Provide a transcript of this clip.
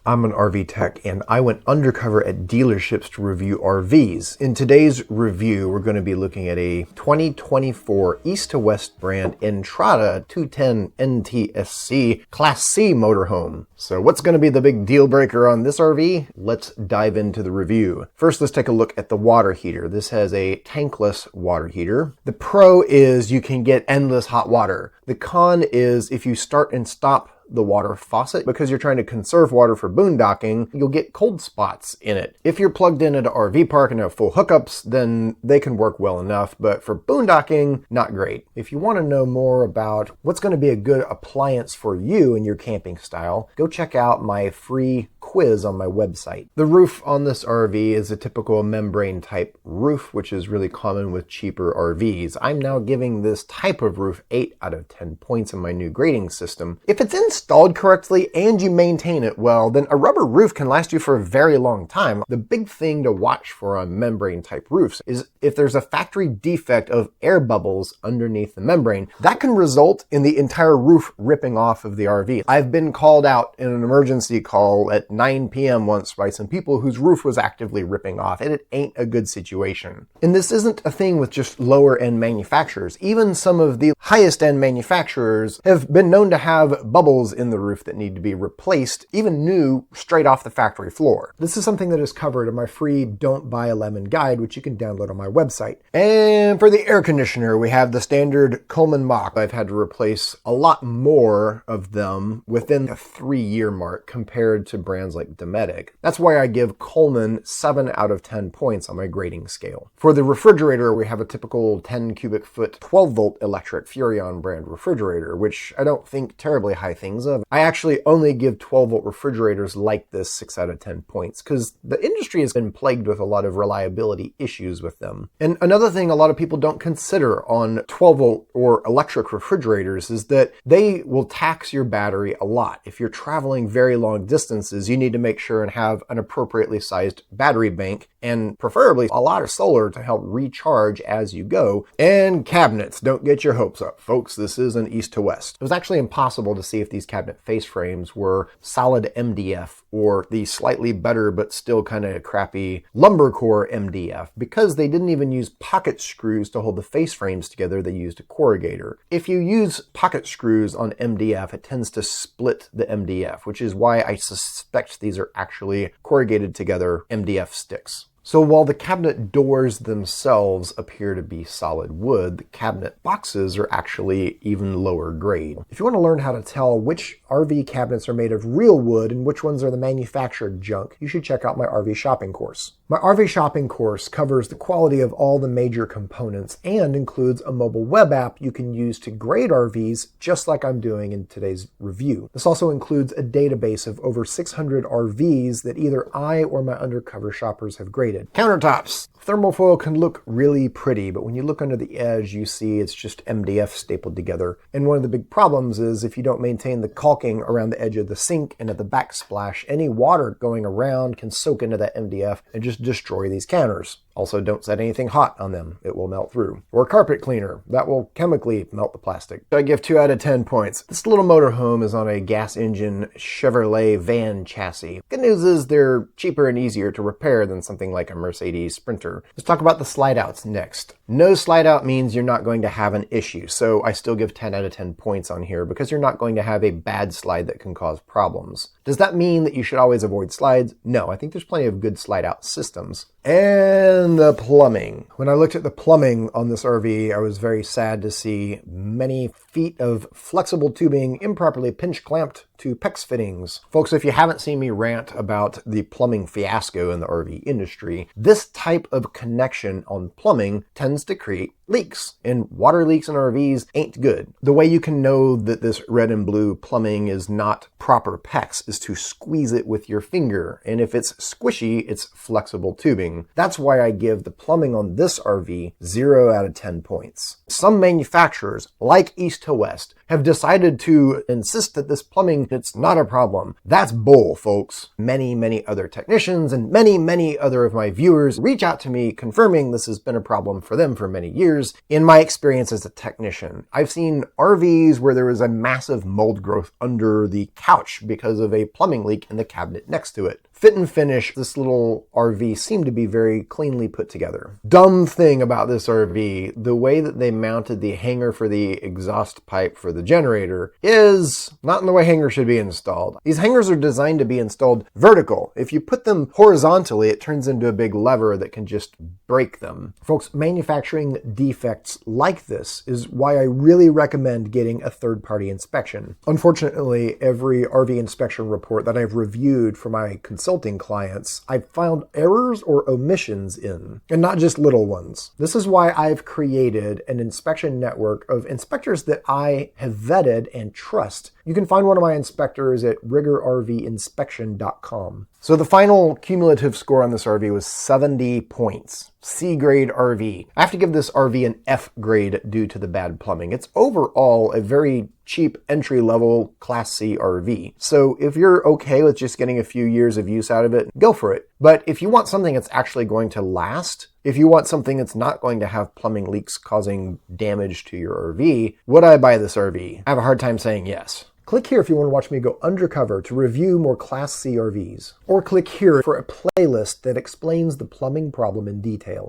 I'm an RV tech and I went undercover at dealerships to review RVs. In today's review, we're going to be looking at a 2024 East to West brand Entrada 210 NTSC Class C motorhome. So what's going to be the big deal breaker on this RV? Let's dive into the review. First, let's take a look at the water heater. This has a tankless water heater. The pro is you can get endless hot water. The con is if you start and stop the water faucet, because you're trying to conserve water for boondocking, you'll get cold spots in it. If you're plugged in at an RV park and have full hookups, then they can work well enough, but for boondocking, not great. If you want to know more about what's going to be a good appliance for you in your camping style, go check out my free quiz on my website. The roof on this RV is a typical membrane type roof, which is really common with cheaper RVs. I'm now giving this type of roof 8 out of 10 points in my new grading system. If it's installed correctly and you maintain it well, then a rubber roof can last you for a very long time. The big thing to watch for on membrane type roofs is if there's a factory defect of air bubbles underneath the membrane, that can result in the entire roof ripping off of the RV. I've been called out in an emergency call at 9 p.m. once by some people whose roof was actively ripping off, and it ain't a good situation. And this isn't a thing with just lower end manufacturers. Even some of the highest end manufacturers have been known to have bubbles in the roof that need to be replaced, even new, straight off the factory floor. This is something that is covered in my free Don't Buy a Lemon guide, which you can download on my website. And for the air conditioner, we have the standard Coleman Mach. I've had to replace a lot more of them within the 3-year mark compared to brands like Dometic. That's why I give Coleman 7 out of 10 points on my grading scale. For the refrigerator, we have a typical 10 cubic foot 12 volt electric Furrion brand refrigerator, which I don't think terribly high things of. I actually only give 12 volt refrigerators like this 6 out of 10 points because the industry has been plagued with a lot of reliability issues with them. And another thing a lot of people don't consider on 12 volt or electric refrigerators is that they will tax your battery a lot. If you're traveling very long distances, you need to make sure and have an appropriately sized battery bank and preferably a lot of solar to help recharge as you go. And cabinets, don't get your hopes up, folks. This is an East to West. It was actually impossible to see if these cabinet face frames were solid MDF or the slightly better but still kind of crappy lumber core MDF because they didn't even use pocket screws to hold the face frames together. They used a corrugator. If you use pocket screws on MDF, it tends to split the MDF, which is why I suspect these are actually corrugated together MDF sticks. So while the cabinet doors themselves appear to be solid wood, the cabinet boxes are actually even lower grade. If you want to learn how to tell which RV cabinets are made of real wood and which ones are the manufactured junk, you should check out my RV shopping course. My RV shopping course covers the quality of all the major components and includes a mobile web app you can use to grade RVs just like I'm doing in today's review. This also includes a database of over 600 RVs that either I or my undercover shoppers have graded. Countertops. Thermofoil can look really pretty, but when you look under the edge, you see it's just MDF stapled together. And one of the big problems is if you don't maintain the caulking around the edge of the sink and at the backsplash, any water going around can soak into that MDF and just destroy these counters. Also, don't set anything hot on them. It will melt through. Or carpet cleaner. That will chemically melt the plastic. So I give 2 out of 10 points. This little motorhome is on a gas engine Chevrolet van chassis. Good news is they're cheaper and easier to repair than something like a Mercedes Sprinter. Let's talk about the slide outs next. No slide out means you're not going to have an issue. So I still give 10 out of 10 points on here because you're not going to have a bad slide that can cause problems. Does that mean that you should always avoid slides? No, I think there's plenty of good slide out systems. And the plumbing. When I looked at the plumbing on this RV, I was very sad to see many feet of flexible tubing improperly pinch clamped to PEX fittings. Folks, if you haven't seen me rant about the plumbing fiasco in the RV industry, this type of connection on plumbing tends to create leaks, and water leaks in RVs ain't good. The way you can know that this red and blue plumbing is not proper PEX is to squeeze it with your finger, and if it's squishy, it's flexible tubing. plumbing. That's why I give the plumbing on this RV 0 out of 10 points. Some manufacturers, like East to West, have decided to insist that this plumbing, it's not a problem. That's bull, folks. Many other technicians and many other of my viewers reach out to me confirming this has been a problem for them for many years. In my experience as a technician, I've seen RVs where there was a massive mold growth under the couch because of a plumbing leak in the cabinet next to it. Fit and finish, this little RV seemed to be very cleanly put together. Dumb thing about this RV, the way that they mounted the hanger for the exhaust pipe for the generator is not in the way hangers should be installed. These hangers are designed to be installed vertical. If you put them horizontally, it turns into a big lever that can just break them. Folks, manufacturing defects like this is why I really recommend getting a third-party inspection. Unfortunately, every RV inspection report that I've reviewed for my consulting clients, I've found errors or omissions in, and not just little ones. This is why I've created an inspection network of inspectors that I have vetted and trust. You can find one of my inspectors at rigorrvinspection.com. So the final cumulative score on this RV was 70 points. C-grade RV. I have to give this RV an F grade due to the bad plumbing. It's overall a very cheap entry-level Class C RV. So if you're okay with just getting a few years of use out of it, go for it. But if you want something that's actually going to last, if you want something that's not going to have plumbing leaks causing damage to your RV, would I buy this RV? I have a hard time saying yes. Click here if you want to watch me go undercover to review more Class C RVs. Or click here for a playlist that explains the plumbing problem in detail.